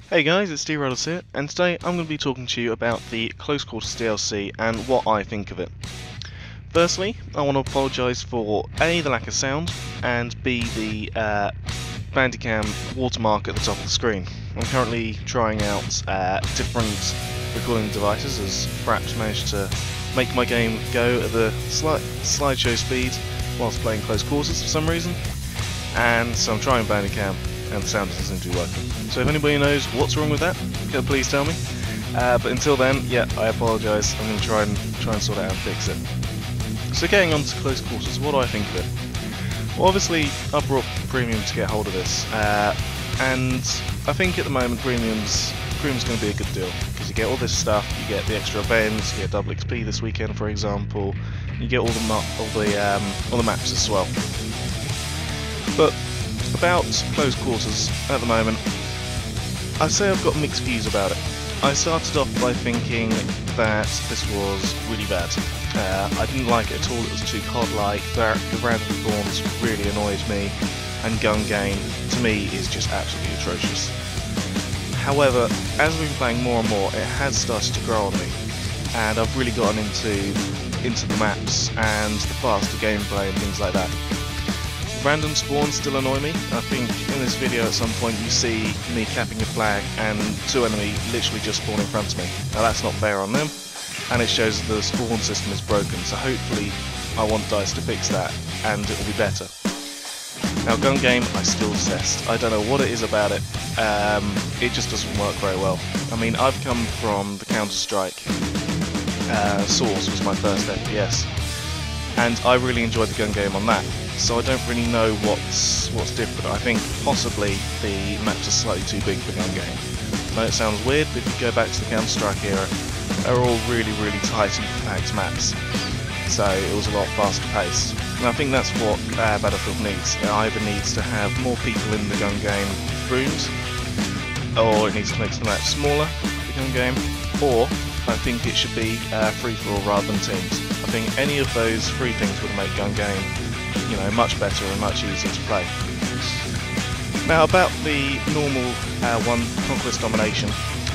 Hey guys, it's Steve Ruddles here, and today I'm going to be talking to you about the Close Quarters DLC and what I think of it. Firstly, I want to apologise for A, the lack of sound, and B, the Bandicam watermark at the top of the screen. I'm currently trying out different recording devices as Fraps managed to make my game go at the slideshow speed whilst playing Close Quarters for some reason, and so I'm trying Bandicam and the sound doesn't seem to be working. So if anybody knows what's wrong with that, please tell me. But until then, yeah, I apologise. I'm going to try and sort it out and fix it. So getting on to Close Quarters, what do I think of it? Well, obviously I brought Premium to get hold of this, and I think at the moment Premium's going to be a good deal because you get all this stuff, you get the extra events, you get double XP this weekend, for example, you get all the maps as well. But about Close Quarters at the moment, I'd say I've got mixed views about it. I started off by thinking that this was really bad. I didn't like it at all, it was too COD-like, the random spawns really annoyed me, and gun game, to me, is just absolutely atrocious. However, as we've been playing more and more, it has started to grow on me, and I've really gotten into the maps and the faster gameplay and things like that. Random spawns still annoy me. I think in this video at some point you see me capping a flag and two enemy literally just spawn in front of me. Now that's not fair on them, and it shows that the spawn system is broken, so hopefully I want DICE to fix that and it will be better. Now gun game, I still test. I don't know what it is about it. It just doesn't work very well. I mean, I've come from the Counter-Strike. Source was my first FPS, and I really enjoyed the gun game on that. So I don't really know what's different. I think possibly the maps are slightly too big for gun game. I know it sounds weird, but if you go back to the Counter-Strike era, they're all really tight and compact maps. So it was a lot faster paced. And I think that's what Battlefield needs. It either needs to have more people in the gun game rooms, or it needs to make the map smaller, the gun game, or I think it should be free-for-all rather than teams. I think any of those three things would make gun game, you know, much better and much easier to play. Now about the normal one, Conquest Domination,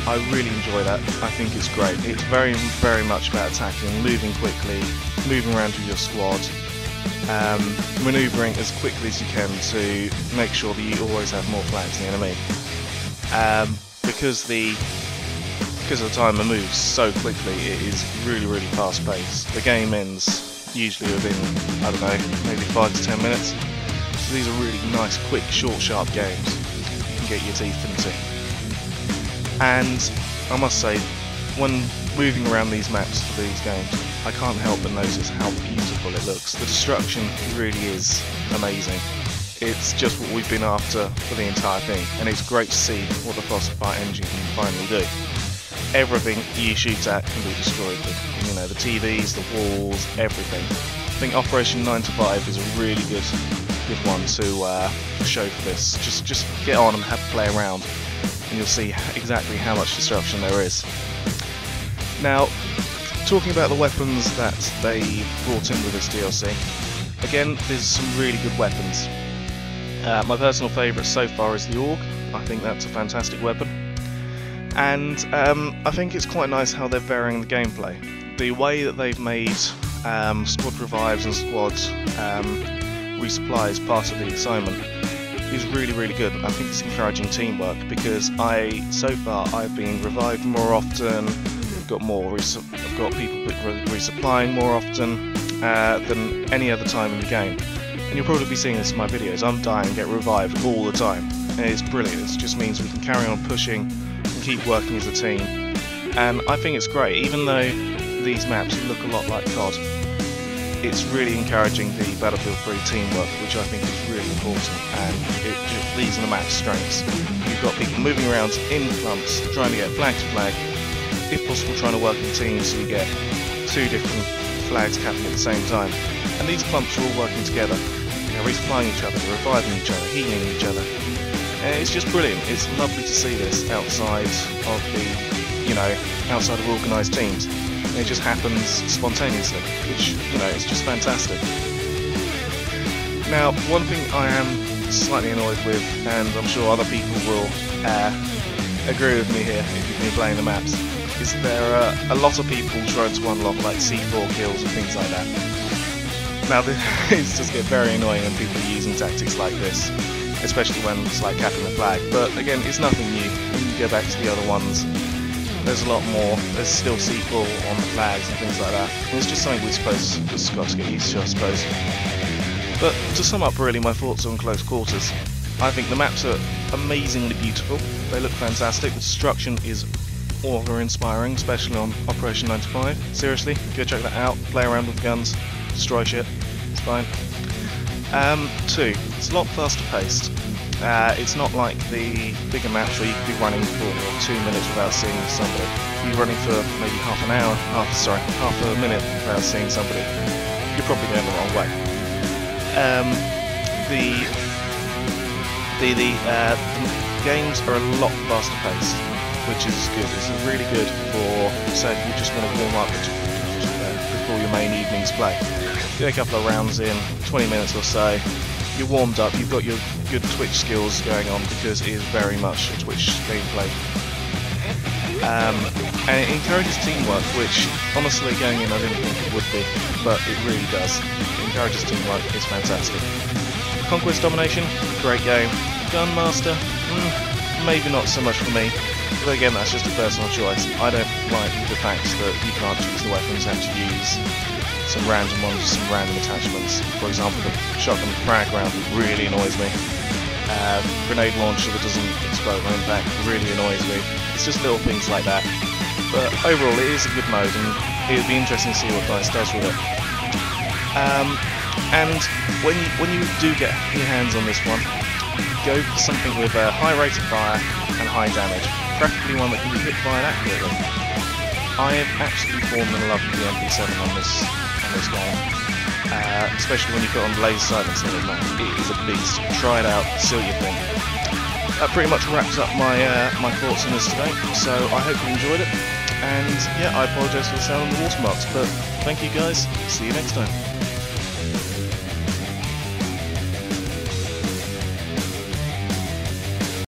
I really enjoy that. I think it's great. It's very much about attacking, moving quickly, moving around with your squad, manoeuvring as quickly as you can to make sure that you always have more flags than the enemy. Because the timer moves so quickly, it is really fast paced. The game ends usually within, I don't know, maybe 5 to 10 minutes. So these are really nice, quick, short, sharp games you can get your teeth into. And I must say, when moving around these maps for these games, I can't help but notice how beautiful it looks. The destruction really is amazing. It's just what we've been after for the entire thing, and it's great to see what the Frostbite engine can finally do. Everything you shoot at can be destroyed. You know, the TVs, the walls, everything. I think Operation 9 to 5 is a really good one to show for this. Just get on and have a play around, and you'll see exactly how much destruction there is. Now, talking about the weapons that they brought in with this DLC, again, there's some really good weapons. My personal favourite so far is the AUG. I think that's a fantastic weapon. And I think it's quite nice how they're varying the gameplay. The way that they've made squad revives and squad resupplies part of the assignment is really good. I think it's encouraging teamwork because so far I've been revived more often, I've got people resupplying more often than any other time in the game. And you'll probably be seeing this in my videos. I'm dying and get revived all the time. And it's brilliant. It just means we can carry on pushing and keep working as a team. And I think it's great, even though these maps look a lot like COD. It's really encouraging the Battlefield 3 teamwork, which I think is really important, and these are the map's strengths. You've got people moving around in clumps, trying to get flag to flag, if possible trying to work in teams so you get two different flags capping at the same time. And these clumps are all working together. They're resupplying each other, they're reviving each other, healing each other. And it's just brilliant. It's lovely to see this outside of outside of organised teams. It just happens spontaneously, which, you know, it's just fantastic. Now, one thing I am slightly annoyed with, and I'm sure other people will agree with me here if you've been playing the maps, is there are a lot of people trying to unlock like C4 kills and things like that. Now this just get very annoying when people are using tactics like this, especially when it's like capping the flag, but again, it's nothing new. When you go back to the other ones, there's a lot more. There's still C4 on the flags and things like that. And it's just something we've just got to get used to, I suppose. But to sum up really my thoughts on Close Quarters, I think the maps are amazingly beautiful. They look fantastic. The destruction is awe-inspiring, especially on Operation 95. Seriously, go check that out. Play around with guns, destroy shit. It's fine. 2. It's a lot faster paced. It's not like the bigger maps where you could be running for 2 minutes without seeing somebody. You're running for maybe half a minute without seeing somebody. You're probably going the wrong way. The games are a lot faster paced, which is good. It's really good for, say, if you just want to warm up before your main evening's play. Get a couple of rounds in, 20 minutes or so, you're warmed up, you've got your good Twitch skills going on, because it is very much a Twitch gameplay. And it encourages teamwork, which honestly going in I didn't think it would be, but it really does. It encourages teamwork, it's fantastic. Conquest Domination, great game. Gunmaster, maybe not so much for me, but again that's just a personal choice. I don't like the fact that you can't choose the weapons, you have to use some random ones, some random attachments. For example, the shotgun frag round really annoys me. Grenade launcher that doesn't explode on impact really annoys me. It's just little things like that. But overall it is a good mode, and it would be interesting to see what DICE does with it. And when you do get your hands on this one, go for something with a high rate of fire and high damage, preferably one that can be hit fired accurately. I have absolutely fallen in love with the MP7 on this game, especially when you put on laser silencing in that. It is a beast. Try it out, see what you think. That pretty much wraps up my my thoughts on this today, so I hope you enjoyed it, and yeah, I apologise for the sound on the watermarks, but thank you guys, see you next time.